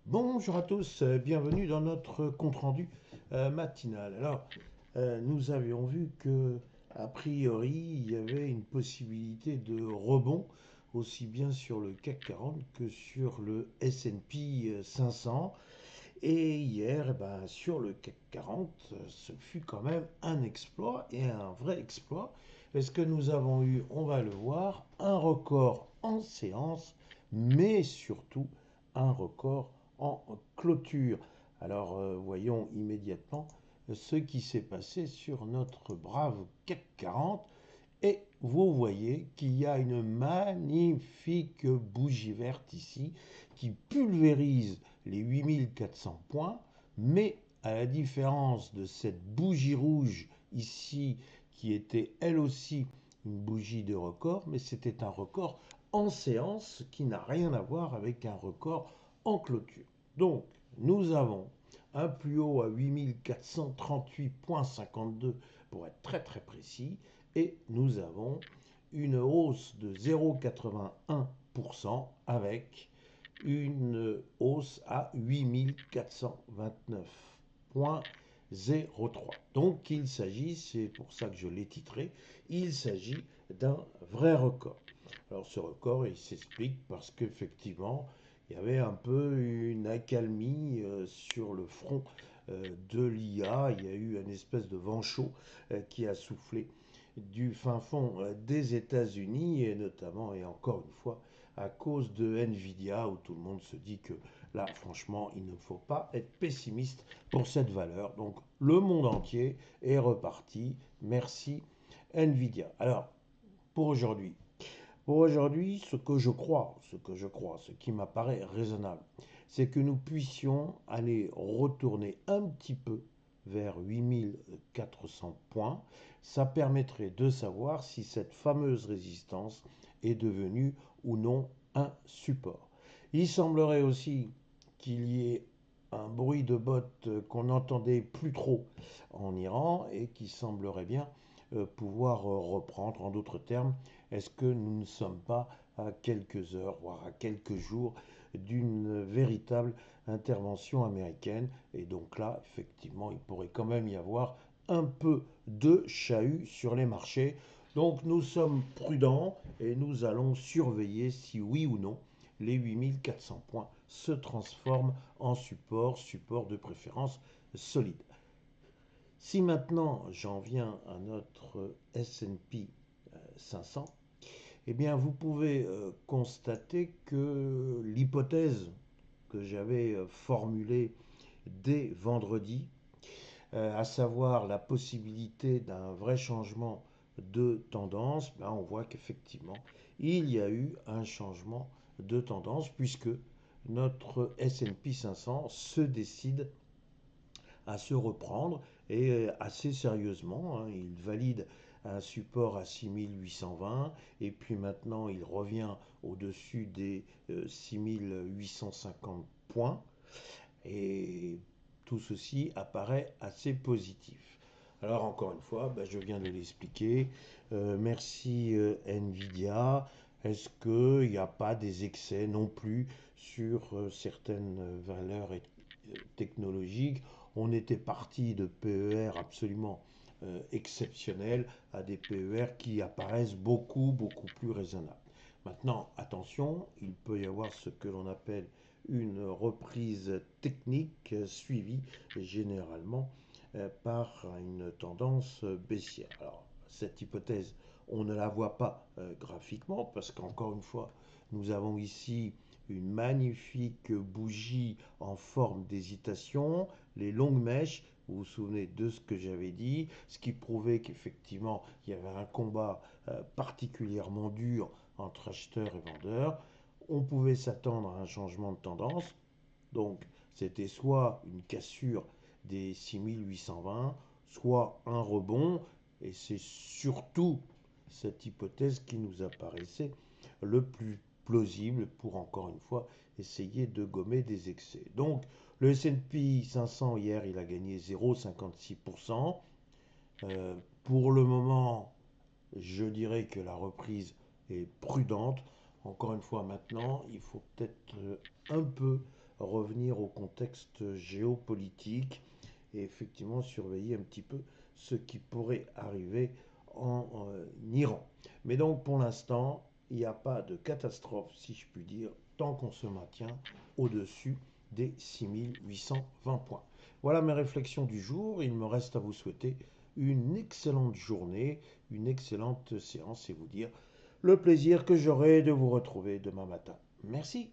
Bonjour à tous, bienvenue dans notre compte-rendu matinal. Nous avions vu que, a priori, il y avait une possibilité de rebond, aussi bien sur le CAC 40 que sur le S&P 500. Et hier, sur le CAC 40, ce fut quand même un exploit et un vrai exploit. Est-ce que nous avons eu, on va le voir, un record en séance, mais surtout un record en clôture. Voyons immédiatement ce qui s'est passé sur notre brave CAC 40. Et vous voyez qu'il y a une magnifique bougie verte ici qui pulvérise les 8400 points, mais à la différence de cette bougie rouge ici, qui était elle aussi une bougie de record, mais c'était un record en séance qui n'a rien à voir avec un record en clôture. Donc, nous avons un plus haut à 8438,52 pour être très très précis, et nous avons une hausse de 0,81% avec une hausse à 8429,03. Donc il s'agit, c'est pour ça que je l'ai titré, il s'agit d'un vrai record. Alors ce record, il s'explique parce qu'effectivement, il y avait un peu une accalmie sur le front de l'IA. Il y a eu une espèce de vent chaud qui a soufflé du fin fond des États-Unis, et notamment, et encore une fois, à cause de Nvidia, où tout le monde se dit que là, franchement, il ne faut pas être pessimiste pour cette valeur. Donc, le monde entier est reparti. Merci Nvidia. Alors, pour aujourd'hui, ce qui m'apparaît raisonnable, c'est que nous puissions aller retourner un petit peu vers 8400 points. Ça permettrait de savoir si cette fameuse résistance est devenue ou non un support. Il semblerait aussi qu'il y ait un bruit de bottes qu'on n'entendait plus trop en Iran et qui semblerait bien pouvoir reprendre. En d'autres termes, est-ce que nous ne sommes pas à quelques heures, voire à quelques jours d'une véritable intervention américaine? Et donc là, effectivement, il pourrait quand même y avoir un peu de chahut sur les marchés. Donc nous sommes prudents et nous allons surveiller si oui ou non les 8400 points se transforment en support, support de préférence solide. Si maintenant j'en viens à notre S&P 500, eh bien vous pouvez constater que l'hypothèse que j'avais formulée dès vendredi, à savoir la possibilité d'un vrai changement de tendance, ben on voit qu'effectivement il y a eu un changement de tendance puisque notre S&P 500 se décide à se reprendre et assez sérieusement, hein. Il valide un support à 6820 et puis maintenant il revient au-dessus des 6850 points et tout ceci apparaît assez positif. Alors encore une fois, je viens de l'expliquer. Merci Nvidia. Est-ce qu'il n'y a pas des excès non plus sur certaines valeurs technologiques? On était parti de PER absolument exceptionnels à des PER qui apparaissent beaucoup plus raisonnables. Maintenant, attention, il peut y avoir ce que l'on appelle une reprise technique suivie généralement par une tendance baissière. Alors, cette hypothèse, on ne la voit pas graphiquement parce qu'encore une fois, nous avons ici une magnifique bougie en forme d'hésitation, les longues mèches, vous vous souvenez de ce que j'avais dit, ce qui prouvait qu'effectivement il y avait un combat particulièrement dur entre acheteurs et vendeurs. On pouvait s'attendre à un changement de tendance, donc c'était soit une cassure des 6820, soit un rebond, et c'est surtout cette hypothèse qui nous apparaissait le plus plausible pour encore une fois essayer de gommer des excès. Donc le S&P 500 hier il a gagné 0,56%. Pour le moment, je dirais que la reprise est prudente. Encore une fois, maintenant, il faut peut-être un peu revenir au contexte géopolitique et effectivement surveiller un petit peu ce qui pourrait arriver en Iran. Mais donc pour l'instant, il n'y a pas de catastrophe, si je puis dire, tant qu'on se maintient au-dessus des 6820 points. Voilà mes réflexions du jour. Il me reste à vous souhaiter une excellente journée, une excellente séance et vous dire le plaisir que j'aurai de vous retrouver demain matin. Merci.